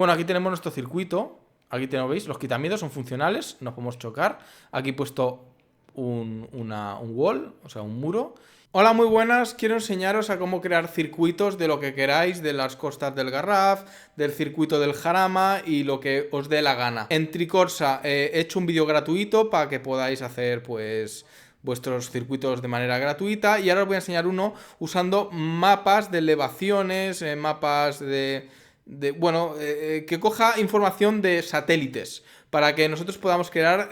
Bueno, aquí tenemos nuestro circuito. Aquí tenemos, ¿veis? Los quitamiedos son funcionales, no podemos chocar. Aquí he puesto un wall, o sea, un muro. Hola, muy buenas. Quiero enseñaros a cómo crear circuitos de lo que queráis, de las costas del Garraf, del circuito del Jarama y lo que os dé la gana. En Tricorsa he hecho un vídeo gratuito para que podáis hacer, pues, vuestros circuitos de manera gratuita. Y ahora os voy a enseñar uno usando mapas de elevaciones, mapas que coja información de satélites para que nosotros podamos crear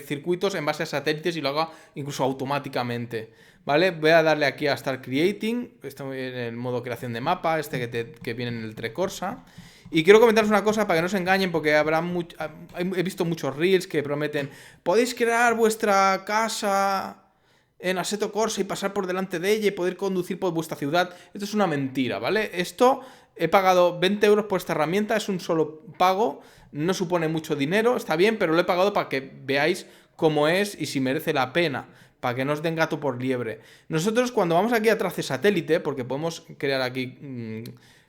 circuitos en base a satélites y lo haga incluso automáticamente, ¿vale? Voy a darle aquí a Start Creating, estoy en el modo creación de mapa, que viene en el Tricorsa. Y quiero comentaros una cosa para que no se engañen, porque he visto muchos reels que prometen: podéis crear vuestra casa en Assetto Corsa y pasar por delante de ella y poder conducir por vuestra ciudad. Esto es una mentira, ¿vale? He pagado 20 euros por esta herramienta, es un solo pago, no supone mucho dinero, está bien, pero lo he pagado para que veáis cómo es y si merece la pena, para que no os den gato por liebre. Nosotros cuando vamos aquí a trace satélite, porque podemos crear aquí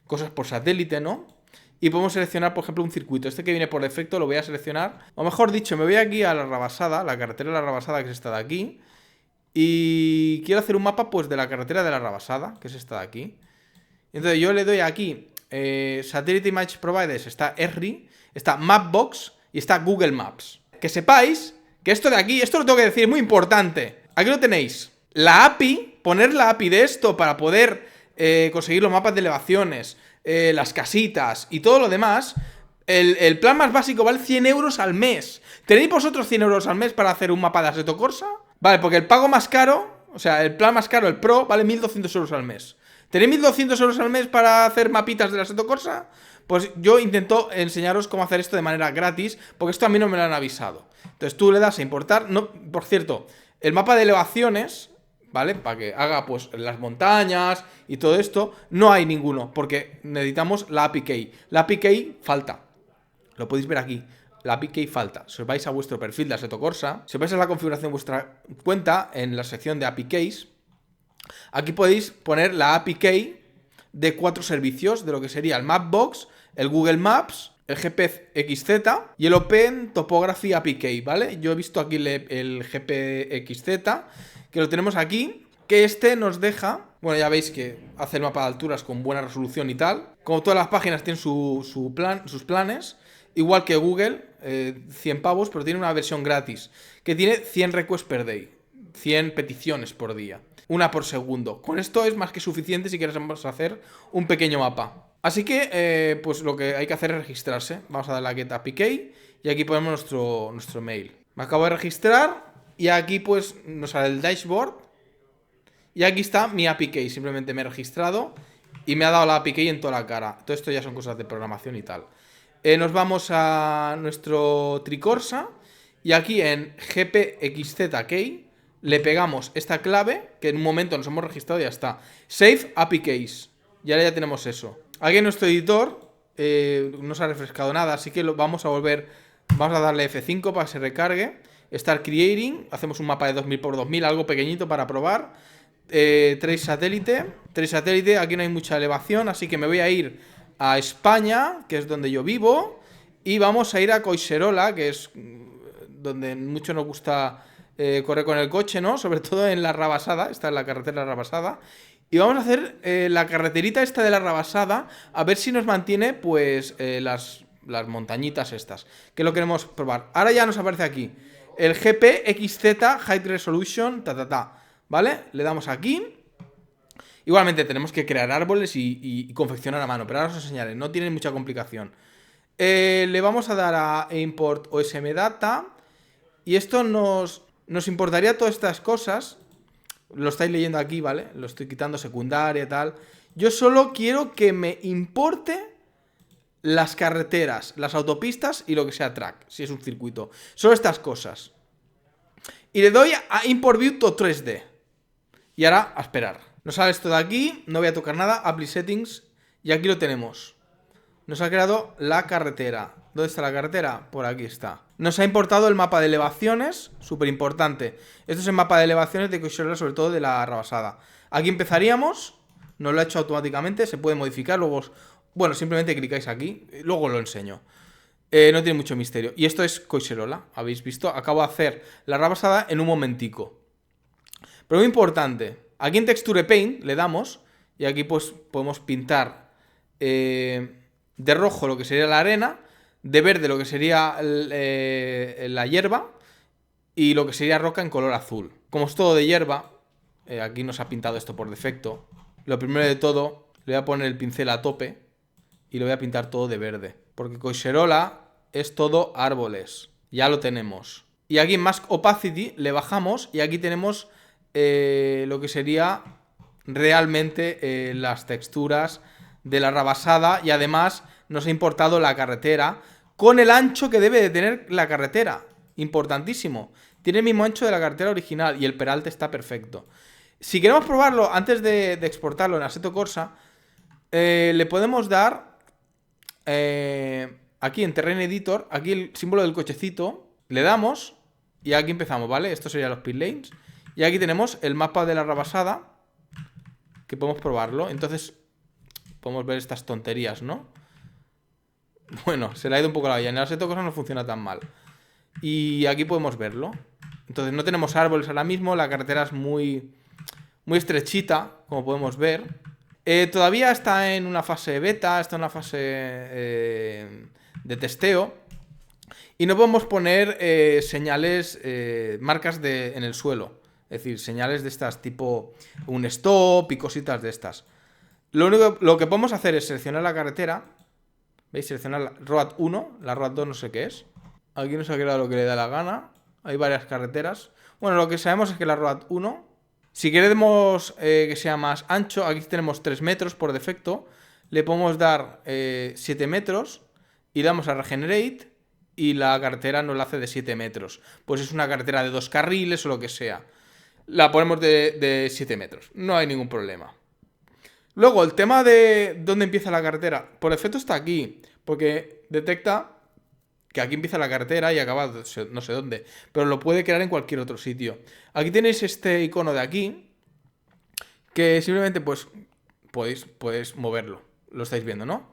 cosas por satélite, ¿no? Y podemos seleccionar, por ejemplo, un circuito. Este que viene por defecto lo voy a seleccionar. O mejor dicho, me voy aquí a la Rabasada, la carretera de la Rabasada, que es esta de aquí. Y quiero hacer un mapa, pues, de la carretera de la Rabasada, que es esta de aquí. Entonces yo le doy aquí Satellite Image Providers, está Esri, está Mapbox y está Google Maps. Que sepáis que esto de aquí, esto lo tengo que decir, es muy importante. Aquí lo tenéis. La API, poner la API de esto para poder conseguir los mapas de elevaciones, las casitas y todo lo demás. El plan más básico vale 100 euros al mes. ¿Tenéis vosotros 100 euros al mes para hacer un mapa de Assetto Corsa? Vale, porque el pago más caro, o sea, el plan más caro, el Pro, vale 1.200 euros al mes. ¿Tenéis 1.200 euros al mes para hacer mapitas de la Assetto Corsa? Pues yo intento enseñaros cómo hacer esto de manera gratis, porque esto a mí no me lo han avisado. Entonces tú le das a importar. No, por cierto, el mapa de elevaciones, ¿vale? Para que haga, pues, las montañas y todo esto, no hay ninguno, porque necesitamos la API Key. La API Key falta. Lo podéis ver aquí. La API Key falta. Si os vais a vuestro perfil de Assetto Corsa, si os vais a la configuración de vuestra cuenta, en la sección de API Keys, aquí podéis poner la API Key de 4 servicios, de lo que sería el Mapbox, el Google Maps, el GPXZ y el Open Topography API Key, ¿vale? Yo he visto aquí el GPXZ, que lo tenemos aquí, que este nos deja, bueno, ya veis que hace el mapa de alturas con buena resolución y tal. Como todas las páginas tienen sus planes, igual que Google, 100 pavos, pero tiene una versión gratis, que tiene 100 requests per day, 100 peticiones por día. Una por segundo. Con esto es más que suficiente si queremos hacer un pequeño mapa. Así que, pues lo que hay que hacer es registrarse. Vamos a darle a Get API Key y aquí ponemos nuestro mail. Me acabo de registrar y aquí pues nos sale el dashboard. Y aquí está mi API Key. Simplemente me he registrado y me ha dado la API Key en toda la cara. Todo esto ya son cosas de programación y tal. Nos vamos a nuestro Tricorsa y aquí en GPXZ Key le pegamos esta clave, que en un momento nos hemos registrado y ya está. Save API Keys. Y ahora ya tenemos eso. Aquí en nuestro editor no se ha refrescado nada, así que vamos a volver. Vamos a darle F5 para que se recargue. Start Creating. Hacemos un mapa de 2000 por 2000, algo pequeñito para probar. Trace Satélite. Aquí no hay mucha elevación, así que me voy a ir a España, que es donde yo vivo. Y vamos a ir a Collserola, que es donde mucho nos gusta correr con el coche, ¿no? Sobre todo en la Rabasada. Esta es la carretera de la Rabasada. Y vamos a hacer la carreterita esta de la Rabasada, a ver si nos mantiene, pues, las montañitas estas, que lo queremos probar. Ahora ya nos aparece aquí el GPXZ High Resolution, ¿vale? Le damos aquí. Igualmente tenemos que crear árboles y confeccionar a mano, pero ahora os enseñaré, no tiene mucha complicación. Le vamos a dar a Import OSM Data. Y esto nos importaría todas estas cosas. Lo estáis leyendo aquí, ¿vale? Lo estoy quitando secundaria y tal. Yo solo quiero que me importe las carreteras, las autopistas y lo que sea track, si es un circuito. Solo estas cosas. Y le doy a Import View to 3D. Y ahora a esperar. Nos sale esto de aquí, no voy a tocar nada. Apply Settings. Y aquí lo tenemos. Nos ha creado la carretera. ¿Dónde está la carretera? Por aquí está. Nos ha importado el mapa de elevaciones, súper importante. Esto es el mapa de elevaciones de Collserola, sobre todo de la Rabasada. Aquí empezaríamos, nos lo ha hecho automáticamente, se puede modificar, luego Bueno, simplemente clicáis aquí, luego lo enseño. No tiene mucho misterio. Y esto es Collserola, ¿habéis visto? Acabo de hacer la rabasada en un momentico. Pero muy importante, aquí en Texture Paint le damos y aquí pues podemos pintar de rojo lo que sería la arena, de verde lo que sería la hierba y lo que sería roca en color azul. Como es todo de hierba, aquí nos ha pintado esto por defecto. Lo primero de todo, le voy a poner el pincel a tope y lo voy a pintar todo de verde. Porque Collserola es todo árboles. Ya lo tenemos. Y aquí en Mask Opacity le bajamos y aquí tenemos lo que sería realmente las texturas de la rabasada. Y además nos ha importado la carretera con el ancho que debe de tener la carretera. Importantísimo. Tiene el mismo ancho de la carretera original y el peralte está perfecto. Si queremos probarlo antes de exportarlo en Assetto Corsa, le podemos dar aquí en Terrain Editor, aquí el símbolo del cochecito, le damos y aquí empezamos, ¿vale? Estos serían los pit lanes. Y aquí tenemos el mapa de la rabasada, que podemos probarlo. Entonces podemos ver estas tonterías, ¿no? Bueno, se le ha ido un poco la olla. En el Assetto Corsa no funciona tan mal. Y aquí podemos verlo. Entonces no tenemos árboles ahora mismo, la carretera es muy estrechita, como podemos ver. Todavía está en una fase beta, está en una fase de testeo. Y no podemos poner señales, marcas en el suelo. Es decir, señales de estas tipo un stop y cositas de estas. Lo que podemos hacer es seleccionar la carretera. ¿Veis? Seleccionar la Road 1, la Road 2 no sé qué es. Aquí nos ha quedado lo que le da la gana. Hay varias carreteras. Bueno, lo que sabemos es que la Road 1... Si queremos que sea más ancho, aquí tenemos 3 metros por defecto. Le podemos dar 7 metros y damos a Regenerate y la carretera nos la hace de 7 metros. Pues es una carretera de 2 carriles o lo que sea. La ponemos de 7 metros. No hay ningún problema. Luego, el tema de dónde empieza la carretera. Por defecto está aquí, porque detecta que aquí empieza la carretera y acaba no sé dónde, pero lo puede crear en cualquier otro sitio. Aquí tenéis este icono de aquí, que simplemente pues podéis moverlo. Lo estáis viendo, ¿no?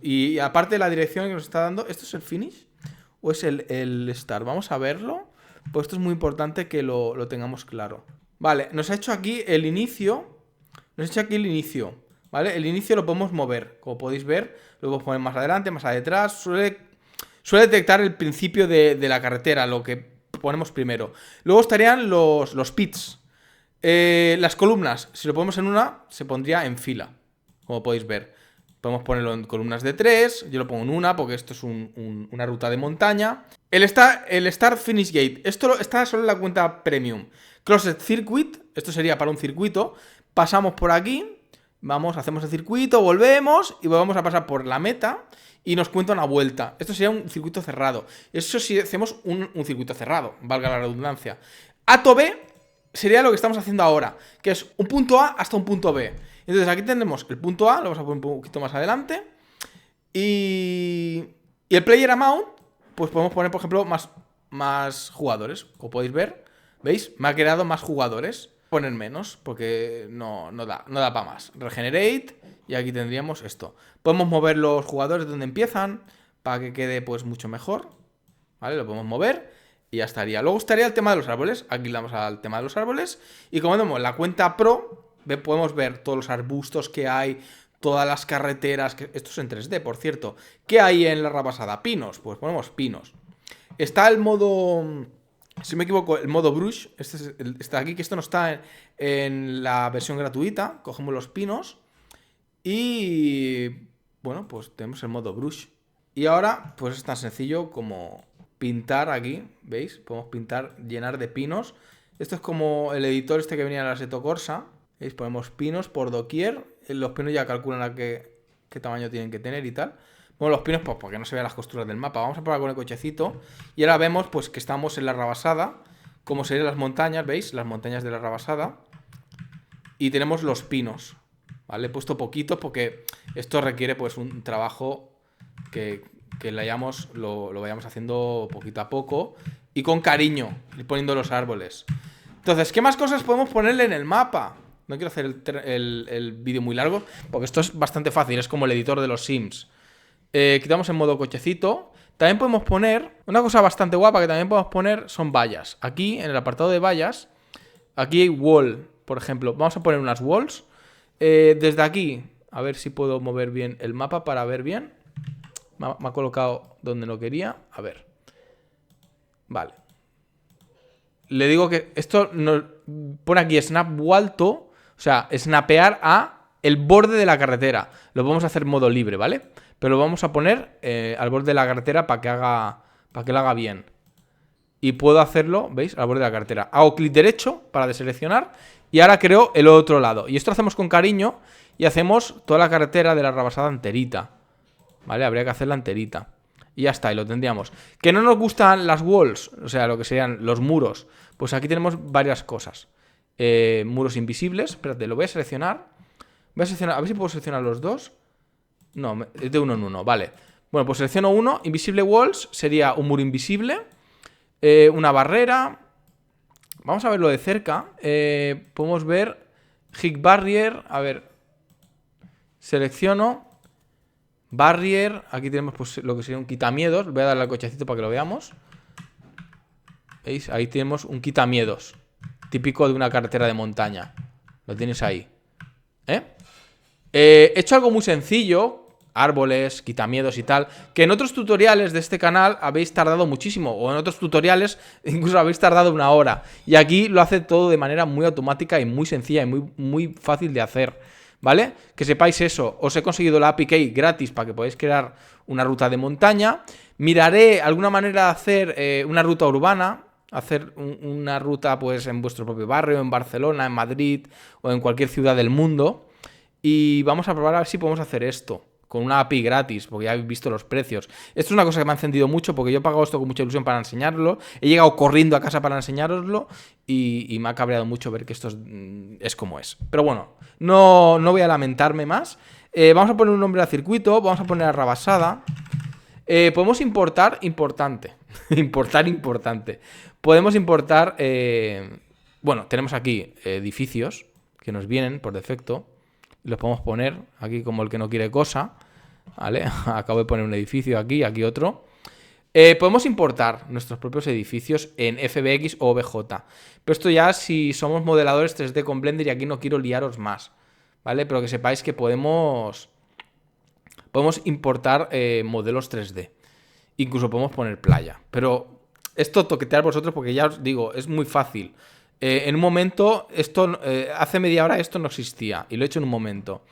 Y aparte de la dirección que nos está dando, ¿esto es el finish? ¿O es el start? Vamos a verlo, pues esto es muy importante que lo tengamos claro. Vale, nos ha hecho aquí el inicio. ¿Vale? El inicio lo podemos mover, como podéis ver, lo podemos poner más adelante, más atrás. Suele detectar el principio de la carretera, lo que ponemos primero. Luego estarían los pits. Las columnas, si lo ponemos en una, se pondría en fila, como podéis ver. Podemos ponerlo en columnas de 3, yo lo pongo en una porque esto es una ruta de montaña. El Start Finish Gate, esto está solo en la cuenta Premium. Closed Circuit, esto sería para un circuito. Pasamos por aquí, hacemos el circuito, volvemos y volvemos a pasar por la meta y nos cuenta una vuelta. Esto sería un circuito cerrado. Eso sí hacemos un circuito cerrado, valga la redundancia. A to B sería lo que estamos haciendo ahora, que es un punto A hasta un punto B. Entonces aquí tenemos el punto A, lo vamos a poner un poquito más adelante. Y el Player Amount, pues podemos poner, por ejemplo, más jugadores. Como podéis ver, ¿veis? Me ha creado más jugadores. Poner menos, porque no da para más. Regenerate, y aquí tendríamos esto. Podemos mover los jugadores donde empiezan, para que quede pues mucho mejor. ¿Vale? Lo podemos mover y ya estaría. Luego estaría el tema de los árboles. Aquí le damos al tema de los árboles. Y como vemos, la cuenta Pro, podemos ver todos los arbustos que hay, todas las carreteras. Esto es en 3D, por cierto. ¿Qué hay en la rabasada? Pinos. Pues ponemos pinos. Está el modo... Si me equivoco, el modo brush, está aquí, que esto no está en la versión gratuita. Cogemos los pinos y bueno, pues tenemos el modo brush. Y ahora, pues es tan sencillo como pintar aquí, ¿veis? Podemos pintar, llenar de pinos. Esto es como el editor este que venía en la Assetto Corsa. ¿Veis? Ponemos pinos por doquier. Los pinos ya calculan a qué tamaño tienen que tener y tal. Bueno, los pinos, pues porque no se vean las costuras del mapa. Vamos a probar con el cochecito. Y ahora vemos, pues, que estamos en la rabasada. Como serían las montañas, ¿veis? Las montañas de la rabasada. Y tenemos los pinos. ¿Vale? He puesto poquitos porque esto requiere, pues, un trabajo que lo vayamos haciendo poquito a poco. Y con cariño, ir poniendo los árboles. Entonces, ¿qué más cosas podemos ponerle en el mapa? No quiero hacer el vídeo muy largo, porque esto es bastante fácil, es como el editor de los Sims. Quitamos en modo cochecito. También podemos poner, una cosa bastante guapa que también podemos poner son vallas. Aquí, en el apartado de vallas, aquí hay wall, por ejemplo. Vamos a poner unas walls. Desde aquí, a ver si puedo mover bien el mapa para ver bien. Me ha colocado donde no quería. A ver. Vale. Le digo que esto nos pone aquí snap alto, o sea, snapear a el borde de la carretera. Lo vamos a hacer en modo libre, ¿vale? Pero lo vamos a poner al borde de la carretera para que lo haga bien. Y puedo hacerlo, ¿veis? Al borde de la carretera. Hago clic derecho para deseleccionar y ahora creo el otro lado. Y esto lo hacemos con cariño y hacemos toda la carretera de la rabasada enterita. ¿Vale? Habría que hacerla enterita. Y ya está, y lo tendríamos. ¿Que no nos gustan las walls? O sea, lo que serían los muros. Pues aquí tenemos varias cosas. Muros invisibles. Espérate, lo voy a seleccionar. Voy a seleccionar, a ver si puedo seleccionar los dos. No, es de uno en uno, vale. Bueno, pues selecciono uno. Invisible walls sería un muro invisible. Una barrera. Vamos a verlo de cerca. Podemos ver Hig Barrier. A ver. Selecciono. Barrier. Aquí tenemos pues lo que sería un quitamiedos. Voy a darle al cochecito para que lo veamos. ¿Veis? Ahí tenemos un quitamiedos. Típico de una carretera de montaña. Lo tienes ahí. He hecho algo muy sencillo. Árboles, quitamiedos y tal, que en otros tutoriales de este canal habéis tardado muchísimo, o en otros tutoriales incluso habéis tardado 1 hora, y aquí lo hace todo de manera muy automática y muy sencilla y muy fácil de hacer, ¿vale? Que sepáis eso. Os he conseguido la API Key gratis para que podáis crear una ruta de montaña. Miraré alguna manera de hacer una ruta urbana, hacer una ruta pues en vuestro propio barrio, en Barcelona, en Madrid o en cualquier ciudad del mundo, y vamos a probar a ver si podemos hacer esto con una API gratis, porque ya habéis visto los precios. Esto es una cosa que me ha encendido mucho, porque yo he pagado esto con mucha ilusión para enseñarlo. He llegado corriendo a casa para enseñároslo y me ha cabreado mucho ver que esto es como es. Pero bueno, no voy a lamentarme más. Vamos a poner un nombre al circuito, vamos a poner a rabasada. Podemos importar, importante. importante. Podemos importar, bueno, tenemos aquí edificios que nos vienen por defecto. Los podemos poner aquí como el que no quiere cosa, ¿vale? Acabo de poner un edificio aquí, aquí otro. Podemos importar nuestros propios edificios en FBX o OBJ. Pero esto ya si somos modeladores 3D con Blender, y aquí no quiero liaros más, ¿vale? Pero que sepáis que podemos importar modelos 3D. Incluso podemos poner playa. Pero esto toquetear vosotros porque ya os digo, es muy fácil. En un momento, esto hace media hora esto no existía y lo he hecho en un momento.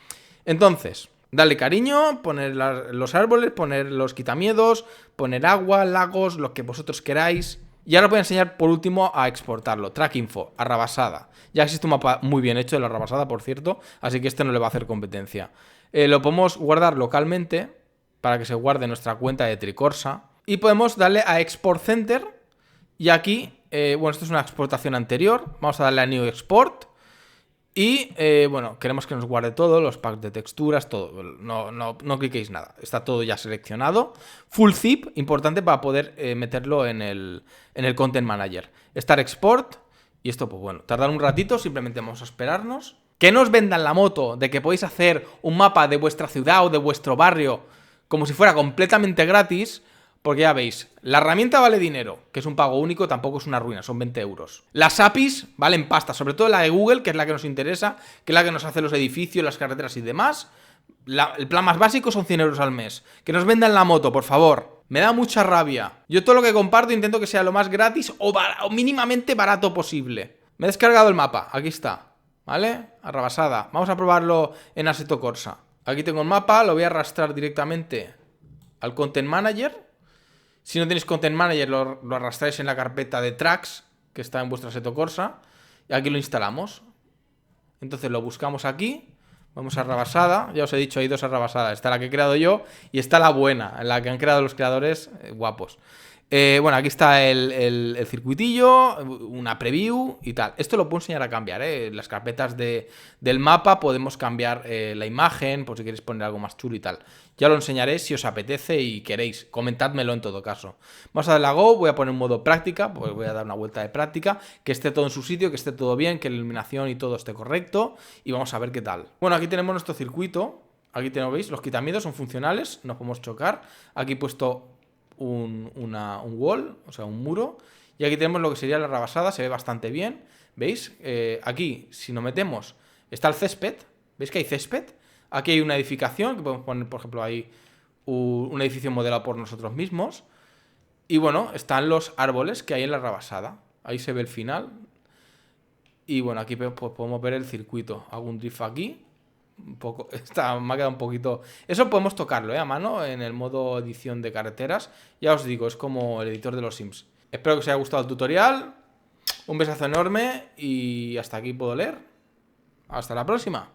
Entonces, darle cariño, poner los árboles, poner los quitamiedos, poner agua, lagos, lo que vosotros queráis. Y ahora os voy a enseñar por último a exportarlo. Track info, a rabasada. Ya existe un mapa muy bien hecho de la rabasada, por cierto, así que este no le va a hacer competencia. Lo podemos guardar localmente para que se guarde en nuestra cuenta de Tricorsa. Y podemos darle a Export Center y aquí... bueno, esto es una exportación anterior. Vamos a darle a New Export. Y, bueno, queremos que nos guarde todo, los packs de texturas, todo. No cliquéis nada. Está todo ya seleccionado. Full zip, importante para poder meterlo en el Content Manager. Start Export. Y esto, pues bueno, tardar un ratito. Simplemente vamos a esperarnos. Que no os vendan la moto de que podéis hacer un mapa de vuestra ciudad o de vuestro barrio como si fuera completamente gratis. Porque ya veis, la herramienta vale dinero, que es un pago único, tampoco es una ruina, son 20 euros. Las APIs valen pasta, sobre todo la de Google, que es la que nos interesa, que es la que nos hace los edificios, las carreteras y demás. El plan más básico son 100 euros al mes. Que nos vendan la moto, por favor. Me da mucha rabia. Yo todo lo que comparto intento que sea lo más gratis o mínimamente barato posible. Me he descargado el mapa, aquí está, ¿vale? Arrabasada. Vamos a probarlo en Assetto Corsa. Aquí tengo el mapa, lo voy a arrastrar directamente al Content Manager. Si no tenéis Content Manager, lo arrastráis en la carpeta de Tracks, que está en vuestro Assetto Corsa, y aquí lo instalamos. Entonces lo buscamos aquí, vamos a rabasada, ya os he dicho, hay dos arrabasadas, está la que he creado yo y está la buena, la que han creado los creadores guapos. Bueno, aquí está el circuitillo, una preview y tal. Esto lo puedo enseñar a cambiar, ¿eh? En las carpetas del mapa podemos cambiar la imagen, por si queréis poner algo más chulo y tal. Ya lo enseñaré si os apetece y queréis. Comentádmelo en todo caso. Vamos a darle a Go, voy a poner un modo práctica, pues voy a dar una vuelta de práctica, que esté todo en su sitio, que esté todo bien, que la iluminación y todo esté correcto y vamos a ver qué tal. Bueno, aquí tenemos nuestro circuito. Aquí tenemos, ¿veis? Los quitamiedos son funcionales, no podemos chocar. Aquí he puesto un wall, o sea, un muro. Y aquí tenemos lo que sería la rabasada, se ve bastante bien. ¿Veis? Aquí, si nos metemos, está el césped. ¿Veis que hay césped? Aquí hay una edificación, que podemos poner, por ejemplo, ahí un edificio modelado por nosotros mismos. Y bueno, están los árboles que hay en la rabasada. Ahí se ve el final. Y bueno, aquí pues, podemos ver el circuito. Hago un drift aquí. Un poco, me ha quedado un poquito. Eso podemos tocarlo, a mano, en el modo edición de carreteras. Ya os digo, es como el editor de los Sims. Espero que os haya gustado el tutorial. Un besazo enorme y hasta aquí puedo leer. Hasta la próxima.